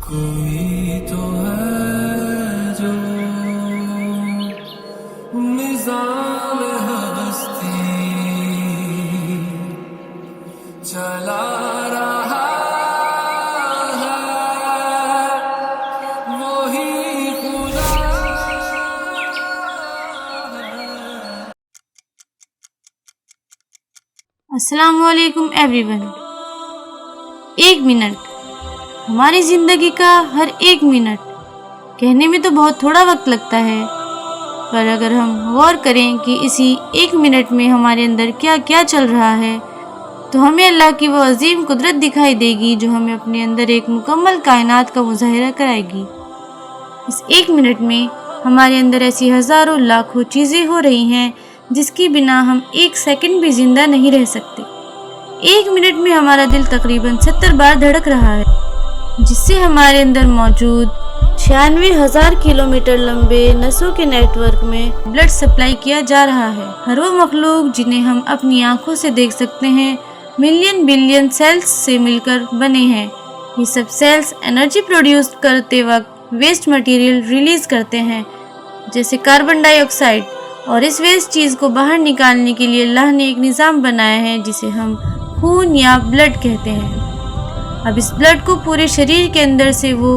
कोई तो है जो निज़ाम हस्ती चला रहा है, वही खुदा है। अस्सलामुअलैकुम एवरीवन। एक मिनट, हमारी ज़िंदगी का हर एक मिनट कहने में तो बहुत थोड़ा वक्त लगता है, पर अगर हम गौर करें कि इसी एक मिनट में हमारे अंदर क्या क्या चल रहा है, तो हमें अल्लाह की वो अजीम कुदरत दिखाई देगी जो हमें अपने अंदर एक मुकम्मल कायनात का मुज़ाहिरा कराएगी। इस एक मिनट में हमारे अंदर ऐसी हज़ारों लाखों चीज़ें हो रही हैं जिसकी बिना हम एक सेकंड भी ज़िंदा नहीं रह सकते। एक मिनट में हमारा दिल तकरीबन 70 बार धड़क रहा है, जिससे हमारे अंदर मौजूद 96,000 किलोमीटर लंबे नसों के नेटवर्क में ब्लड सप्लाई किया जा रहा है। हर वो मखलूक जिन्हें हम अपनी आंखों से देख सकते हैं मिलियन बिलियन सेल्स से मिलकर बने हैं। ये सब सेल्स एनर्जी प्रोड्यूस करते वक्त वेस्ट मटेरियल रिलीज करते हैं, जैसे कार्बन डाइऑक्साइड, और इस वेस्ट चीज़ को बाहर निकालने के लिए अल्लाह ने एक निज़ाम बनाया है जिसे हम खून या ब्लड कहते हैं। अब इस ब्लड को पूरे शरीर के अंदर से वो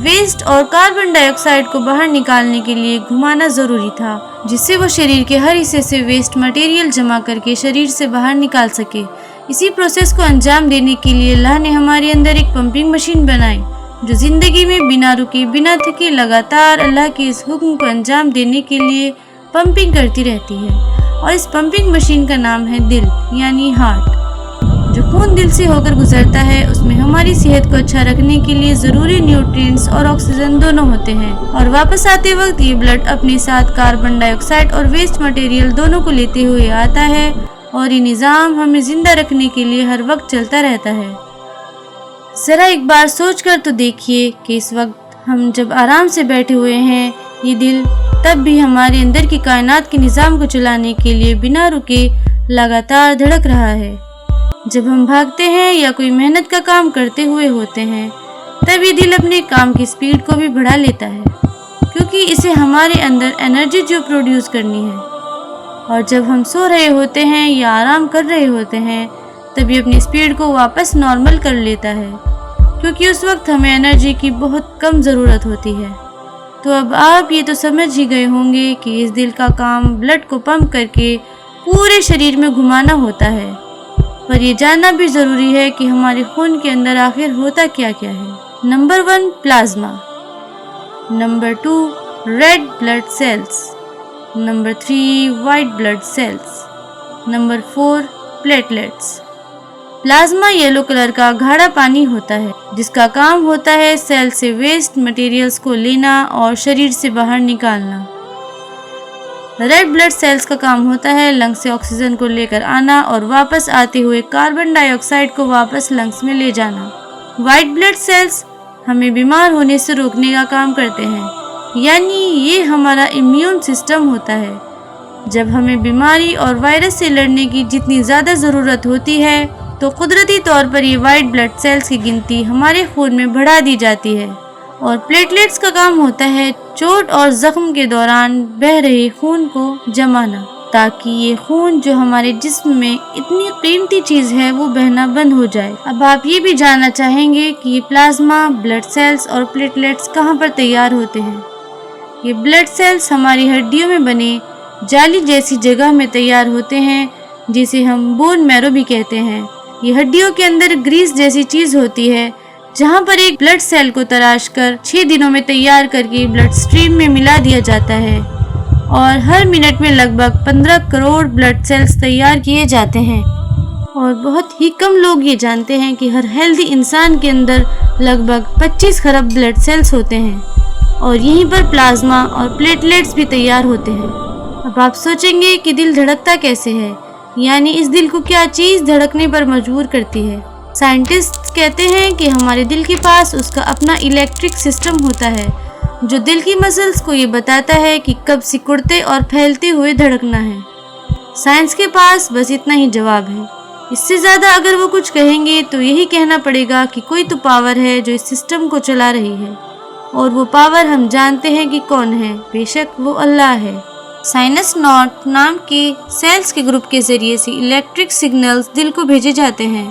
वेस्ट और कार्बन डाइऑक्साइड को बाहर निकालने के लिए घुमाना ज़रूरी था, जिससे वो शरीर के हर हिस्से से वेस्ट मटेरियल जमा करके शरीर से बाहर निकाल सके। इसी प्रोसेस को अंजाम देने के लिए अल्लाह ने हमारे अंदर एक पंपिंग मशीन बनाई जो ज़िंदगी में बिना रुके बिना थके लगातार अल्लाह के इस हुक्म को अंजाम देने के लिए पंपिंग करती रहती है। और इस पंपिंग मशीन का नाम है दिल, यानी हार्ट। जो खून दिल से होकर गुजरता है उसमें हमारी सेहत को अच्छा रखने के लिए ज़रूरी न्यूट्रिएंट्स और ऑक्सीजन दोनों होते हैं, और वापस आते वक्त ये ब्लड अपने साथ कार्बन डाइऑक्साइड और वेस्ट मटेरियल दोनों को लेते हुए आता है, और ये निज़ाम हमें ज़िंदा रखने के लिए हर वक्त चलता रहता है। ज़रा एक बार सोच कर तो देखिए कि इस वक्त हम जब आराम से बैठे हुए हैं, ये दिल तब भी हमारे अंदर की कायनात के निज़ाम को चलाने के लिए बिना रुके लगातार धड़क रहा है। जब हम भागते हैं या कोई मेहनत का काम करते हुए होते हैं, तब ये दिल अपने काम की स्पीड को भी बढ़ा लेता है, क्योंकि इसे हमारे अंदर एनर्जी जो प्रोड्यूस करनी है। और जब हम सो रहे होते हैं या आराम कर रहे होते हैं, तब ये अपनी स्पीड को वापस नॉर्मल कर लेता है, क्योंकि उस वक्त हमें एनर्जी की बहुत कम ज़रूरत होती है। तो अब आप ये तो समझ ही गए होंगे कि इस दिल का काम ब्लड को पंप करके पूरे शरीर में घुमाना होता है, पर ये जानना भी ज़रूरी है कि हमारे खून के अंदर आखिर होता क्या क्या है। Number 1 plasma, number 2 red blood cells, number 3 white blood cells, number 4 platelets. Plasma yellow colour का गाढ़ा पानी होता है जिसका काम होता है सेल से वेस्ट मटेरियल्स को लेना और शरीर से बाहर निकालना। रेड ब्लड सेल्स का काम होता है लंग्स से ऑक्सीजन को लेकर आना और वापस आते हुए कार्बन डाइऑक्साइड को वापस लंग्स में ले जाना। वाइट ब्लड सेल्स हमें बीमार होने से रोकने का काम करते हैं, यानी ये हमारा इम्यून सिस्टम होता है। जब हमें बीमारी और वायरस से लड़ने की जितनी ज़्यादा ज़रूरत होती है, तो कुदरती तौर पर ये वाइट ब्लड सेल्स की गिनती हमारे खून में बढ़ा दी जाती है। और प्लेटलेट्स का काम होता है चोट और जख्म के दौरान बह रहे खून को जमाना, ताकि ये खून जो हमारे जिस्म में इतनी कीमती चीज़ है वो बहना बंद हो जाए। अब आप ये भी जानना चाहेंगे कि ये प्लाज्मा, ब्लड सेल्स और प्लेटलेट्स कहाँ पर तैयार होते हैं। ये ब्लड सेल्स हमारी हड्डियों में बने जाली जैसी जगह में तैयार होते हैं, जिसे हम बोन मैरो भी कहते हैं। ये हड्डियों के अंदर ग्रीस जैसी चीज़ होती है, जहाँ पर एक ब्लड सेल को तराश कर 6 दिनों में तैयार करके ब्लड स्ट्रीम में मिला दिया जाता है, और हर मिनट में लगभग 15 करोड़ ब्लड सेल्स तैयार किए जाते हैं। और बहुत ही कम लोग ये जानते हैं कि हर हेल्दी इंसान के अंदर लगभग 25 खरब ब्लड सेल्स होते हैं, और यहीं पर प्लाज्मा और प्लेटलेट्स भी तैयार होते हैं। अब आप सोचेंगे कि दिल धड़कता कैसे है, यानी इस दिल को क्या चीज़ धड़कने पर मजबूर करती है। साइंटिस्ट कहते हैं कि हमारे दिल के पास उसका अपना इलेक्ट्रिक सिस्टम होता है, जो दिल की मसल्स को ये बताता है कि कब सिकुड़ते और फैलते हुए धड़कना है। साइंस के पास बस इतना ही जवाब है, اس سے زیادہ اگر وہ کچھ کہیں گے تو یہی کہنا پڑے گا کہ کوئی تو پاور ہے جو اس سسٹم کو چلا رہی ہے، اور وہ پاور ہم جانتے ہیں کہ کون ہے، بے شک وہ اللہ ہے۔ سائنس ناٹ نام کے سیلز کے گروپ کے ذریعے سے الیکٹرک سگنلز دل کو بھیجے جاتے ہیں۔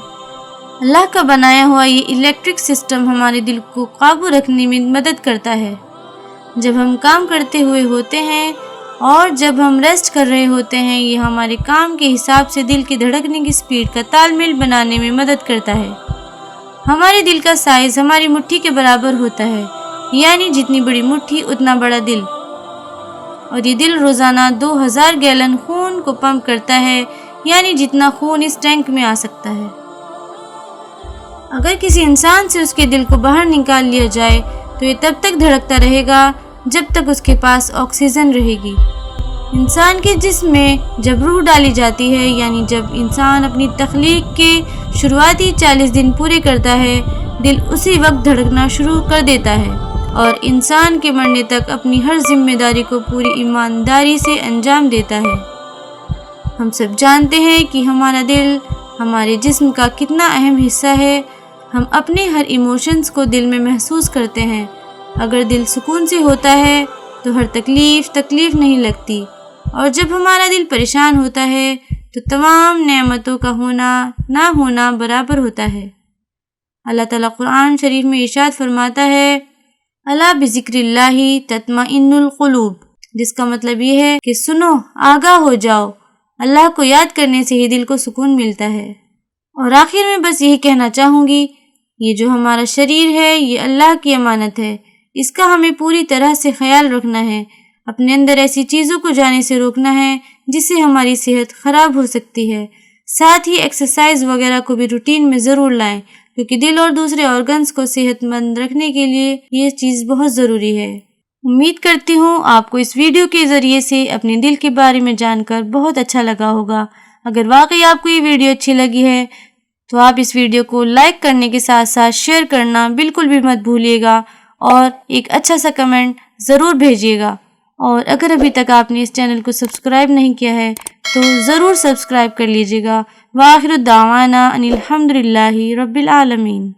اللہ کا بنایا ہوا یہ الیکٹرک سسٹم ہمارے دل کو قابو رکھنے میں مدد کرتا ہے۔ جب ہم کام کرتے ہوئے ہوتے ہیں اور جب ہم ریسٹ کر رہے ہوتے ہیں، یہ ہمارے کام کے حساب سے دل کی دھڑکنے کی سپیڈ کا تال میل بنانے میں مدد کرتا ہے۔ ہمارے دل کا سائز ہماری مٹھی کے برابر ہوتا ہے، یعنی جتنی بڑی مٹھی اتنا بڑا دل، اور یہ دل روزانہ 2000 گیلن خون کو پمپ کرتا ہے، یعنی جتنا خون اس ٹینک میں آ سکتا ہے۔ اگر کسی انسان سے اس کے دل کو باہر نکال لیا جائے تو یہ تب تک دھڑکتا رہے گا جب تک اس کے پاس آکسیجن رہے گی۔ انسان کے جسم میں جب روح ڈالی جاتی ہے، یعنی جب انسان اپنی تخلیق کے شروعاتی 40 دن پورے کرتا ہے، دل اسی وقت دھڑکنا شروع کر دیتا ہے اور انسان کے مرنے تک اپنی ہر ذمہ داری کو پوری ایمانداری سے انجام دیتا ہے۔ ہم سب جانتے ہیں کہ ہمارا دل ہمارے جسم کا کتنا اہم حصہ ہے۔ ہم اپنے ہر ایموشنز کو دل میں محسوس کرتے ہیں۔ اگر دل سکون سے ہوتا ہے تو ہر تکلیف نہیں لگتی، اور جب ہمارا دل پریشان ہوتا ہے تو تمام نعمتوں کا ہونا نہ ہونا برابر ہوتا ہے۔ اللہ تعالیٰ قرآن شریف میں ارشاد فرماتا ہے، الا بذکر اللہ تطمئن القلوب، جس کا مطلب یہ ہے کہ سنو، آگاہ ہو جاؤ، اللہ کو یاد کرنے سے ہی دل کو سکون ملتا ہے۔ اور آخر میں بس یہی کہنا چاہوں گی، یہ جو ہمارا شریر ہے یہ اللہ کی امانت ہے، اس کا ہمیں پوری طرح سے خیال رکھنا ہے، اپنے اندر ایسی چیزوں کو جانے سے روکنا ہے جس سے ہماری صحت خراب ہو سکتی ہے۔ ساتھ ہی ایکسرسائز وغیرہ کو بھی روٹین میں ضرور لائیں، کیونکہ دل اور دوسرے آرگنز کو صحت مند رکھنے کے لیے یہ چیز بہت ضروری ہے۔ امید کرتی ہوں آپ کو اس ویڈیو کے ذریعے سے اپنے دل کے بارے میں جان کر بہت اچھا لگا ہوگا۔ اگر واقعی آپ کو یہ ویڈیو اچھی لگی ہے تو آپ اس ویڈیو کو لائک کرنے کے ساتھ ساتھ شیئر کرنا بالکل بھی مت بھولیے گا، اور ایک اچھا سا کمنٹ ضرور بھیجیے گا۔ اور اگر ابھی تک آپ نے اس چینل کو سبسکرائب نہیں کیا ہے تو ضرور سبسکرائب کر لیجیے گا۔ وآخر دعوانا ان الحمدللہ رب العالمین۔